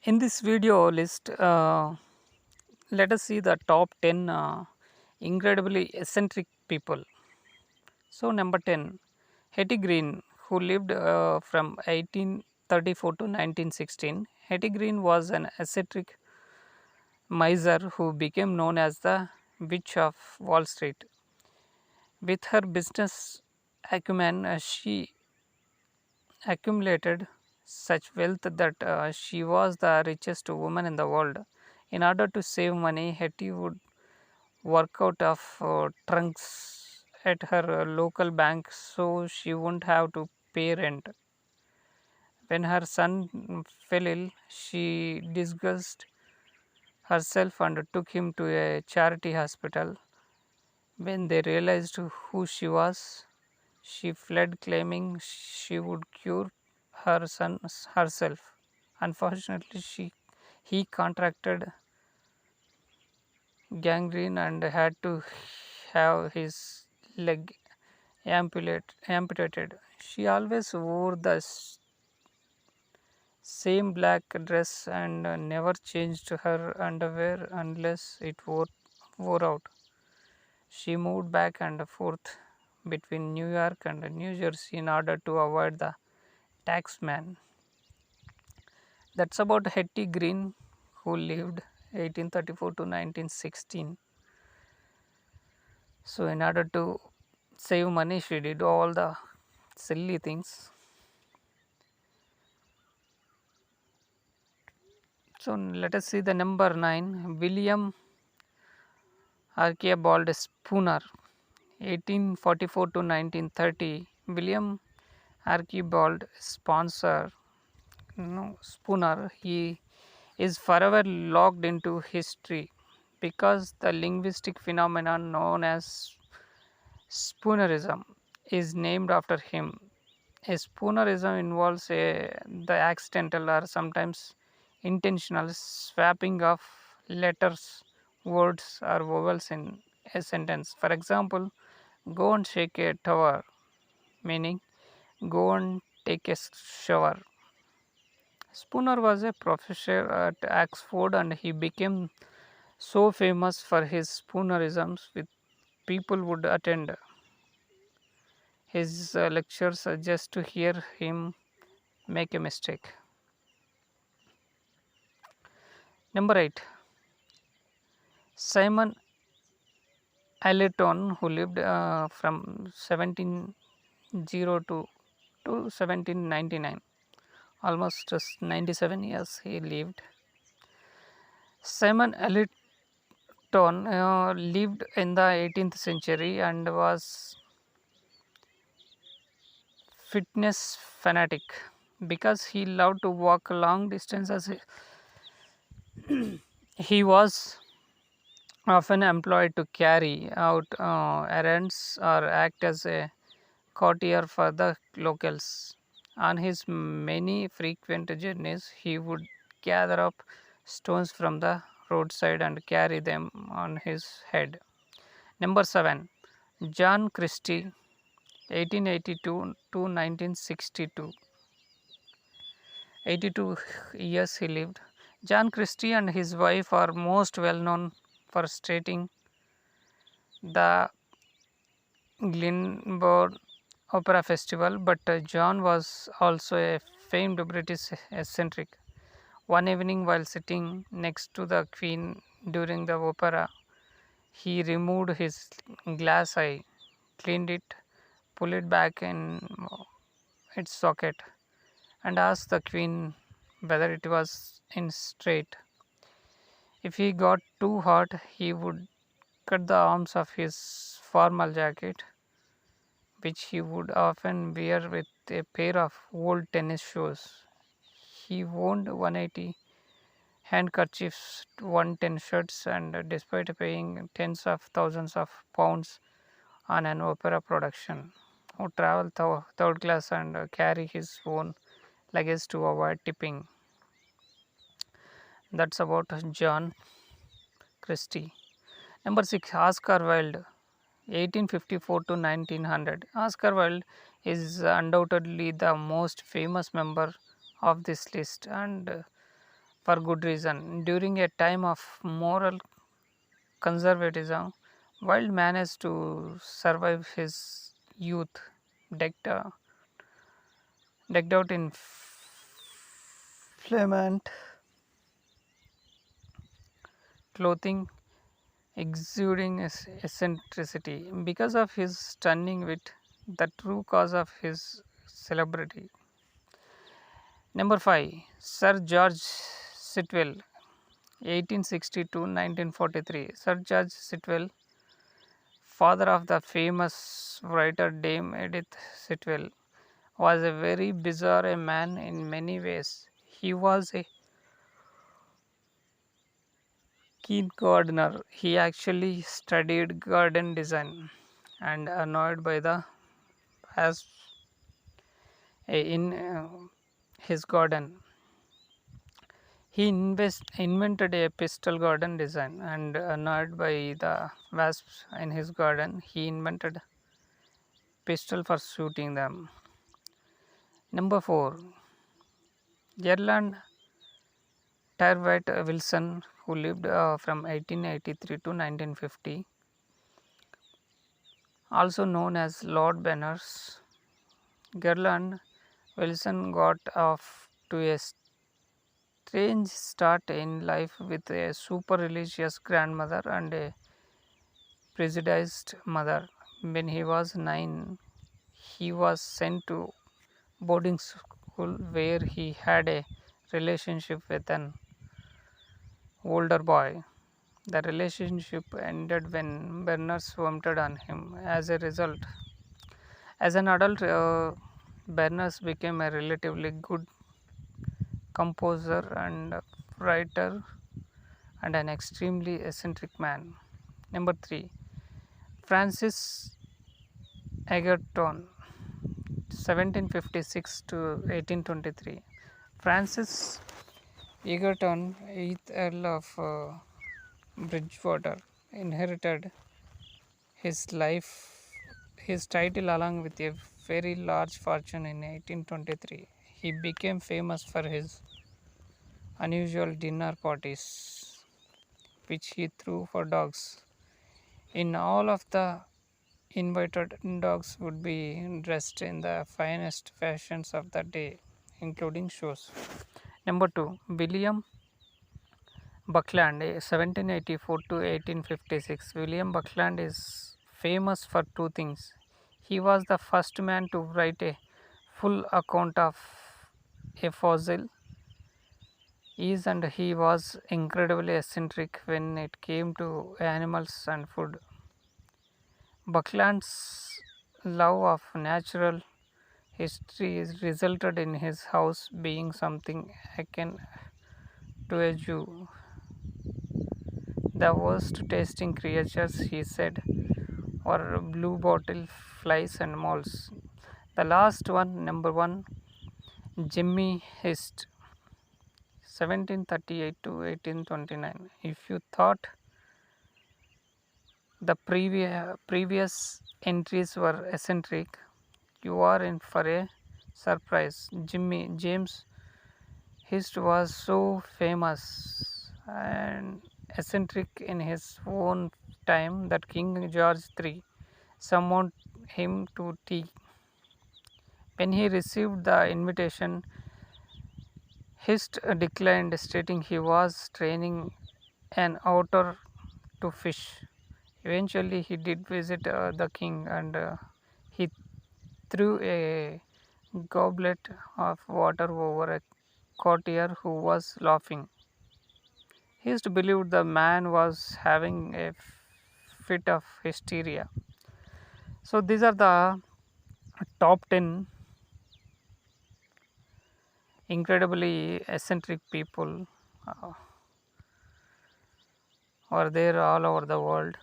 In this video list, let us see the top 10 incredibly eccentric people. So, number 10, Hetty Green, who lived from 1834 to 1916. Hetty Green was an eccentric miser who became known as the Witch of Wall Street. With her business acumen, she accumulated such wealth that she was the richest woman in the world. In order to save money, Hetty would work out of trunks at her local bank so she wouldn't have to pay rent. When her son fell ill, she disguised herself and took him to a charity hospital. When they realized who she was, she fled, claiming she would cure her son herself. Unfortunately, he contracted gangrene and had to have his leg amputated. She always wore the same black dress and never changed her underwear unless it wore out. She moved back and forth between New York and New Jersey in order to avoid the taxman. That's about Hetty Green, who lived 1834 to 1916. So, in order to save money, she did all the silly things. So, let us see the number 9, William Archibald Spooner, 1844 to 1930. William Archibald Spooner, he is forever locked into history because the linguistic phenomenon known as Spoonerism is named after him. A Spoonerism involves the accidental or sometimes intentional swapping of letters, words, or vowels in a sentence. For example, go and shake a tower, meaning go and take a shower. Spooner was a professor at Oxford and he became so famous for his Spoonerisms with people would attend his lectures just to hear him make a mistake. Number 8, Simon Allerton, who lived from 1702 to 1799, almost just 97 years he lived. Simon Allerton lived in the 18th century and was fitness fanatic because he loved to walk long distances. He was often employed to carry out errands or act as a courtier for the locals. On his many frequent journeys, he would gather up stones from the roadside and carry them on his head. Number 7, John Christie, 1882 to 1962. 82 years he lived. John Christie and his wife are most well known for stating the Glenbourne Opera Festival, but John was also a famed British eccentric. One evening, while sitting next to the Queen during the opera, he removed his glass eye, cleaned it, pulled it back in its socket, and asked the Queen whether it was in straight. If he got too hot, he would cut the arms of his formal jacket, which he would often wear with a pair of old tennis shoes. He owned 180 handkerchiefs, 110 shirts, and despite paying tens of thousands of pounds on an opera production, would travel third class and carry his own luggage to avoid tipping. That's about John Christie. Number 6, Oscar Wilde, 1854 to 1900. Oscar Wilde is undoubtedly the most famous member of this list, and for good reason. During a time of moral conservatism, Wilde managed to survive his youth, decked, uh, decked out in flamant clothing, exuding eccentricity. Because of his stunning wit, the true cause of his celebrity. Number 5. Sir George Sitwell, 1860 to 1943. Sir George Sitwell, father of the famous writer Dame Edith Sitwell, was a very bizarre man in many ways. He was a keen gardener. He actually studied garden design and annoyed by the wasps in his garden. He invented a pistol garden design and annoyed by the wasps in his garden, he invented pistol for shooting them. Number 4. Gerland Tyrwhitt Wilson, who lived from 1883 to 1950, also known as Lord Berners. Gerland Wilson got off to a strange start in life with a super religious grandmother and a prejudiced mother. When he was 9, he was sent to boarding school where he had a relationship with an older boy. The relationship ended when Berners vomited on him. As a result, as an adult, Berners became a relatively good composer and writer and an extremely eccentric man. Number 3. Francis Egerton, 1756 to 1823. Francis Egerton, 8th Earl of Bridgewater, inherited his life, his title along with a very large fortune in 1823. He became famous for his unusual dinner parties, which he threw for dogs. In all of the invited dogs would be dressed in the finest fashions of the day, including shoes. Number 2. William Buckland, 1784 to 1856. William Buckland is famous for two things. He was the first man to write a full account of a fossil is, and he was incredibly eccentric when it came to animals and food. Buckland's love of natural history resulted in his house being something akin to a zoo. The worst tasting creatures, he said, were blue bottle flies and moles. The last one, number 1, Jimmy Hist, 1738 to 1829. If you thought the previous entries were eccentric, you are in for a surprise. James Hist was so famous and eccentric in his own time that King George III summoned him to tea. When he received the invitation, Hist declined, stating he was training an otter to fish. Eventually, he did visit the king, and he threw a goblet of water over a courtier who was laughing. Hist believed the man was having a fit of hysteria. So, these are the top 10 incredibly eccentric people are there all over the world.